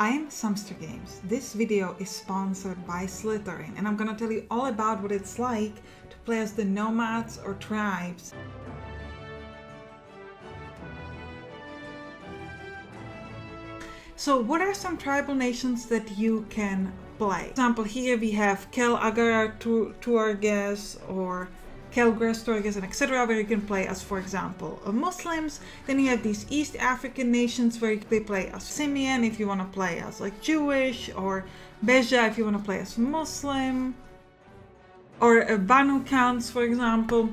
I'm Sampstra Games. This video is sponsored by Slytherin, and I'm gonna tell you all about what it's like to play as the Nomads or Tribes. So what are some tribal nations that you can play? For example, here we have Kel Agara Tuarges or Kelgras Tuarges and etc., where you can play as, for example, Muslims. Then you have these East African nations where they play as Simeon if you want to play as like Jewish, or Beja if you want to play as Muslim, or Banu Khans, for example.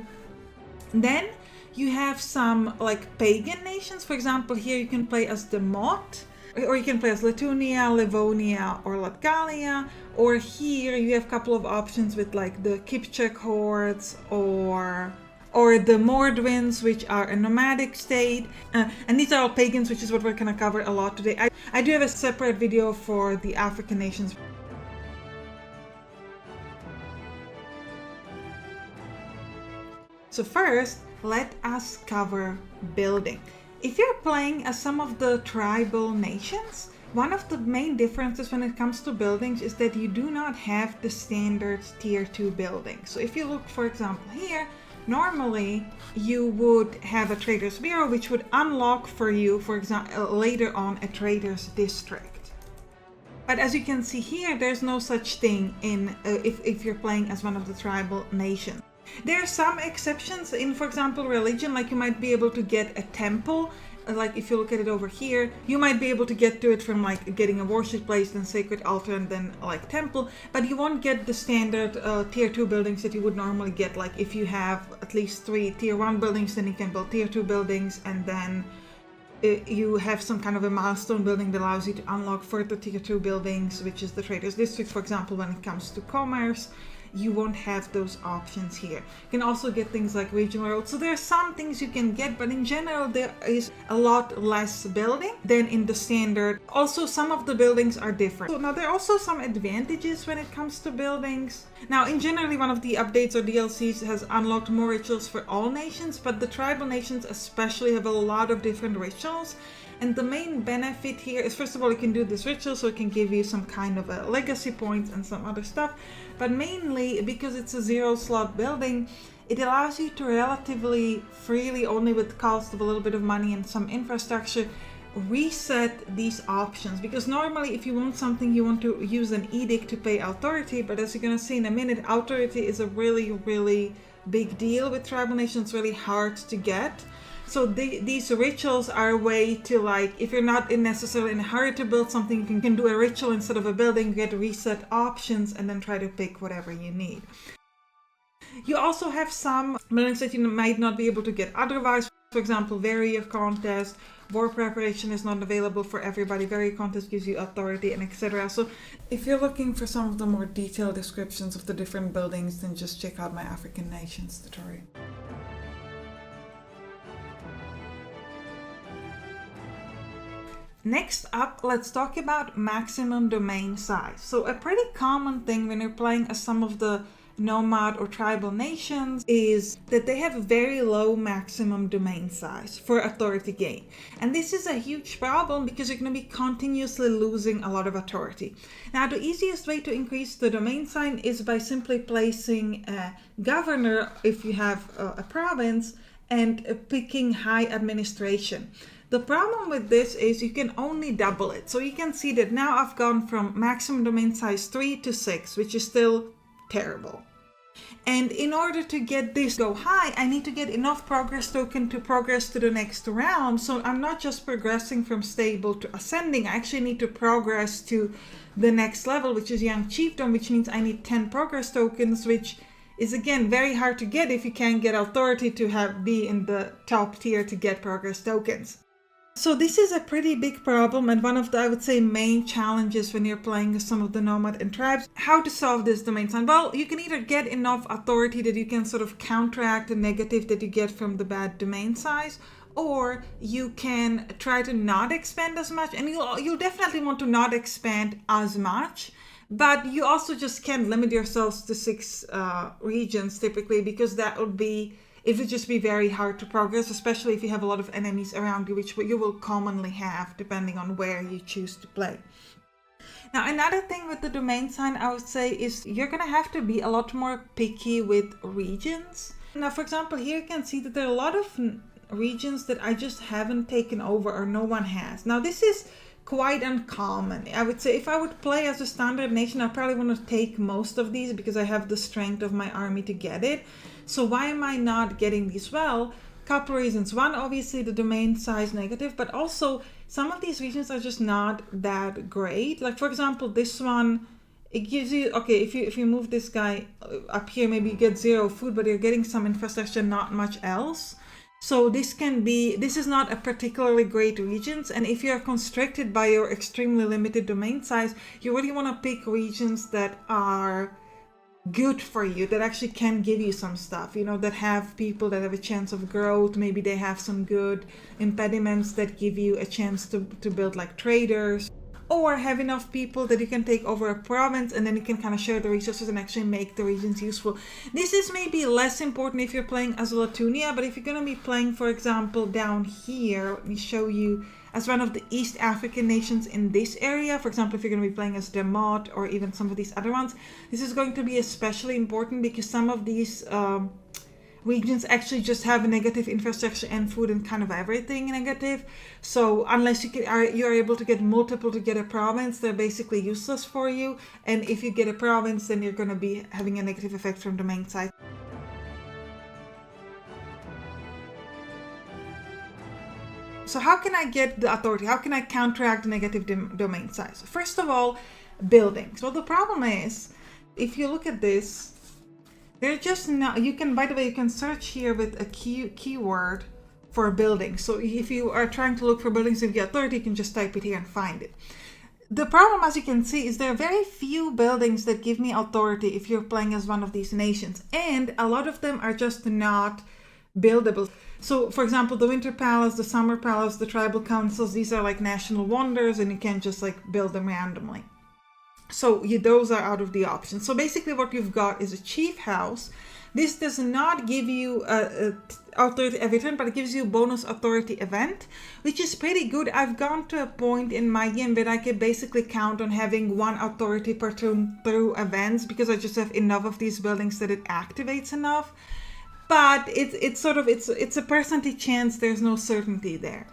Then you have some like pagan nations. For example, here you can play as the Mot, or you can play as Lithuania, Livonia, or Latgalia. Or here you have a couple of options with like the Kipchak hordes or the Mordwins, which are a nomadic state. And these are all pagans, which is what we're going to cover a lot today. I do have a separate video for the African nations. So first, let us cover building. If you're playing as some of the tribal nations, one of the main differences when it comes to buildings is that you do not have the standard tier 2 buildings. So if you look, for example, here, normally you would have a trader's bureau, which would unlock for you, for example, later on a trader's district. But as you can see here, there's no such thing in if you're playing as one of the tribal nations. There are some exceptions in, for example, religion, like you might be able to get a temple. Like if you look at it over here, you might be able to get to it from like getting a worship place, then sacred altar, and then like temple, but you won't get the standard tier 2 buildings that you would normally get. Like if you have at least 3 tier 1 buildings, then you can build tier 2 buildings, and then you have some kind of a milestone building that allows you to unlock further tier 2 buildings, which is the trader's district, for example. When it comes to commerce, you won't have those options here. You can also get things like regional roads. So there are some things you can get, but in general there is a lot less building than in the standard. Also, some of the buildings are different. So now there are also some advantages when it comes to buildings. Now in generally one of the updates or DLCs has unlocked more rituals for all nations, but the tribal nations especially have a lot of different rituals. And the main benefit here is, first of all, you can do this ritual, so it can give you some kind of a legacy points and some other stuff. But mainly, because it's a 0-slot building, it allows you to relatively freely, only with the cost of a little bit of money and some infrastructure, reset these options. Because normally, if you want something, you want to use an edict to pay authority. But as you're going to see in a minute, authority is a really, really big deal with tribal nations. It's really hard to get. So these rituals are a way to, like, if you're not necessarily in a hurry to build something, you can do a ritual instead of a building, you get reset options, and then try to pick whatever you need. You also have some buildings that you might not be able to get otherwise. For example, Warrior Contest, War Preparation is not available for everybody. Warrior Contest gives you authority and etc. So if you're looking for some of the more detailed descriptions of the different buildings, then just check out my African Nations tutorial. Next up, let's talk about maximum domain size. So a pretty common thing when you're playing as some of the nomad or tribal nations is that they have a very low maximum domain size for authority gain. And this is a huge problem because you're going to be continuously losing a lot of authority. Now, the easiest way to increase the domain size is by simply placing a governor if you have a province and picking high administration. The problem with this is you can only double it. So you can see that now I've gone from maximum domain size 3 to 6, which is still terrible. And in order to get this go high, I need to get enough progress token to progress to the next round. So I'm not just progressing from stable to ascending. I actually need to progress to the next level, which is young chiefdom, which means I need 10 progress tokens, which is again very hard to get if you can't get authority to be in the top tier to get progress tokens. So this is a pretty big problem and one of the, I would say, main challenges when you're playing some of the Nomad and Tribes. How to solve this domain size? Well, you can either get enough authority that you can sort of counteract the negative that you get from the bad domain size, or you can try to not expand as much, and you'll definitely want to not expand as much. But you also just can't limit yourselves to 6 regions typically, because it would just be very hard to progress, especially if you have a lot of enemies around you, which you will commonly have depending on where you choose to play. Now, another thing with the domain sign, I would say, is you're going to have to be a lot more picky with regions. Now, for example, here you can see that there are a lot of regions that I just haven't taken over or no one has. Now, this is quite uncommon. I would say if I would play as a standard nation, I probably want to take most of these because I have the strength of my army to get it. So why am I not getting these? Well, couple reasons. One, obviously the domain size negative, but also some of these regions are just not that great. Like for example, this one, it gives you, okay, if you move this guy up here, maybe you get 0 food, but you're getting some infrastructure, not much else. So this is not a particularly great regions. And if you're constricted by your extremely limited domain size, you really want to pick regions that are good for you, that actually can give you some stuff, that have people that have a chance of growth. Maybe they have some good impediments that give you a chance to build like traders, or have enough people that you can take over a province and then you can kind of share the resources and actually make the regions useful. This is maybe less important if you're playing as Latunia, but if you're going to be playing, for example, down here, let me show you, as one of the East African nations in this area, for example, if you're going to be playing as Demesne or even some of these other ones, this is going to be especially important because some of these regions actually just have negative infrastructure and food and kind of everything negative. So unless you are able to get multiple to get a province, they're basically useless for you. And if you get a province, then you're going to be having a negative effect from domain size. So how can I get the authority? How can I counteract the negative domain size? First of all, buildings. Well, the problem is, if you look at this, they're just not, you can, by the way, you can search here with a keyword for a building. So if you are trying to look for buildings with the authority, you can just type it here and find it. The problem, as you can see, is there are very few buildings that give me authority if you're playing as one of these nations. And a lot of them are just not buildable. So for example, the Winter Palace, the Summer Palace, the Tribal Councils, these are like national wonders and you can't just like build them randomly. So those are out of the option. So basically what you've got is a chief house. This does not give you authority every turn, but it gives you bonus authority event, which is pretty good. I've gone to a point in my game where I can basically count on having 1 authority per turn through events because I just have enough of these buildings that it activates enough. But it's a percentage chance, there's no certainty there.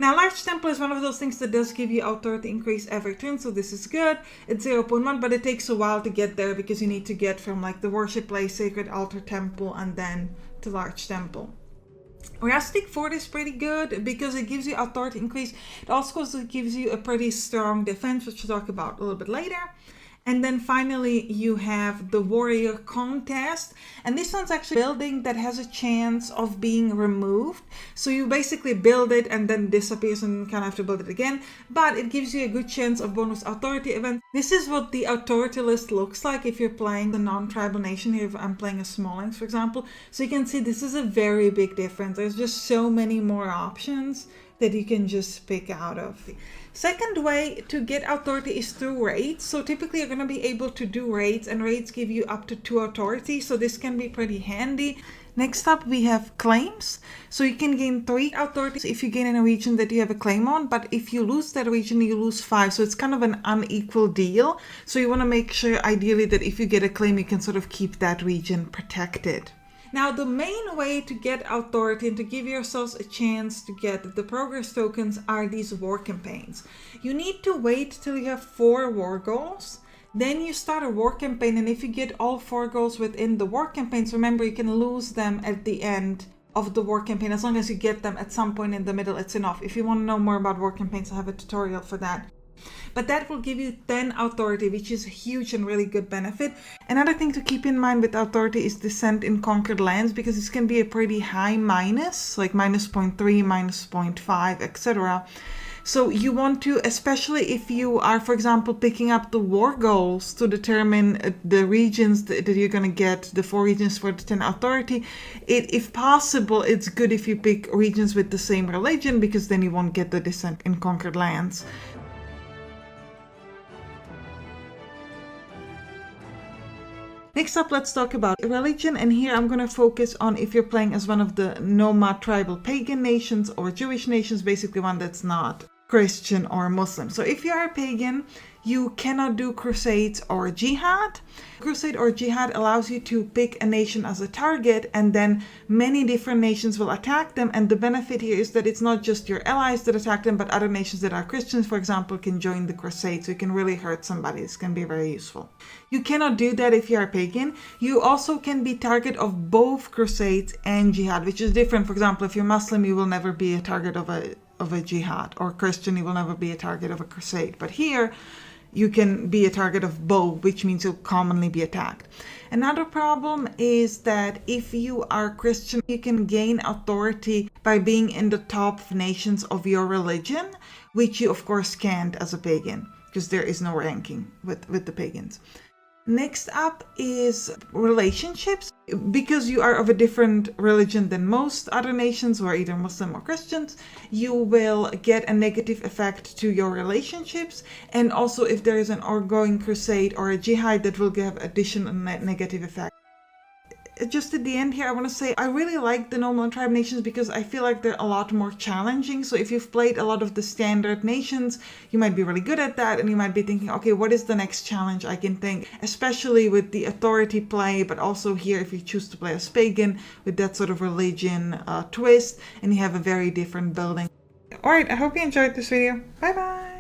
Now, Large Temple is one of those things that does give you authority increase every turn, so this is good. It's 0.1, but it takes a while to get there because you need to get from like the Worship Place, Sacred Altar Temple, and then to Large Temple. Rustic Fort is pretty good because it gives you authority increase. It also gives you a pretty strong defense, which we'll talk about a little bit later. And then finally, you have the Warrior Contest. And this one's actually a building that has a chance of being removed. So you basically build it and then disappears and kind of have to build it again. But it gives you a good chance of bonus authority events. This is what the authority list looks like if you're playing the non-tribal nation. Here, if I'm playing a Smallings, for example. So you can see this is a very big difference. There's just so many more options that you can just pick out of. Second way to get authority is through raids. So typically you're going to be able to do raids, and raids give you up to 2 authority. So this can be pretty handy. Next up we have claims. So you can gain 3 authorities if you gain in a region that you have a claim on, but if you lose that region, you lose 5. So it's kind of an unequal deal. So you want to make sure ideally that if you get a claim, you can sort of keep that region protected. Now, the main way to get authority and to give yourselves a chance to get the progress tokens are these war campaigns. You need to wait till you have 4 war goals. Then you start a war campaign, and if you get all 4 goals within the war campaigns, remember you can lose them at the end of the war campaign. As long as you get them at some point in the middle, it's enough. If you want to know more about war campaigns, I have a tutorial for that. But that will give you 10 authority, which is a huge and really good benefit. Another thing to keep in mind with authority is descent in conquered lands, because this can be a pretty high minus, like minus 0.3, minus 0.5, etc. So you want to, especially if you are, for example, picking up the war goals to determine the regions that you're going to get, the 4 regions for the 10 authority, if possible, it's good if you pick regions with the same religion, because then you won't get the descent in conquered lands. Next up, let's talk about religion, and here I'm going to focus on if you're playing as one of the nomad tribal pagan nations or Jewish nations, basically one that's not Christian or Muslim. So if you are a pagan, You cannot do crusades or jihad. Crusade or jihad allows you to pick a nation as a target, and then many different nations will attack them. And the benefit here is that it's not just your allies that attack them, but other nations that are Christians, for example, can join the crusade. So you can really hurt somebody. This can be very useful. You cannot do that if you are pagan. You also can be target of both crusades and jihad, which is different. For example, if you're Muslim, you will never be a target of a jihad, or Christian, you will never be a target of a crusade. But here, you can be a target of both, which means you'll commonly be attacked. Another problem is that if you are Christian, you can gain authority by being in the top nations of your religion, which you of course can't as a pagan, because there is no ranking with the pagans. Next up is relationships. Because you are of a different religion than most other nations who are either Muslim or Christians, you will get a negative effect to your relationships. And also if there is an ongoing crusade or a jihad, that will give additional negative effect. Just at the end here, I want to say I really like the Nomad and Tribe nations because I feel like they're a lot more challenging. So if you've played a lot of the standard nations, you might be really good at that, and you might be thinking, okay, what is the next challenge I can think? Especially with the authority play, but also here if you choose to play as pagan with that sort of religion twist, and you have a very different building. Alright, I hope you enjoyed this video. Bye bye!